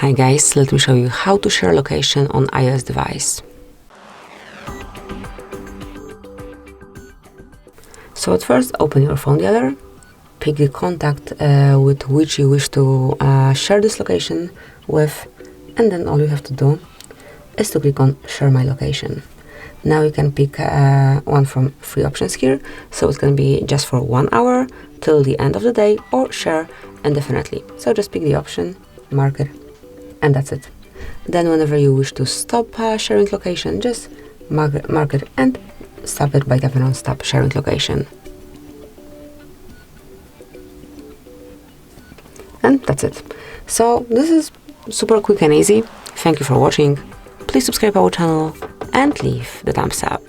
Hi guys, let me show you how to share location on iOS device. So at first open your phone dialer, pick the contact with which you wish to share this location with, and then all you have to do is to click on share my location. Now you can pick one from 3 options here, so it's going to be just for 1 hour till the end of the day, or share indefinitely. So just pick the option, mark it, and that's it. Then whenever you wish to stop sharing location, just mark it and stop it by tapping on stop sharing location. And that's it. So this is super quick and easy. Thank you for watching. Please subscribe our channel and leave the thumbs up.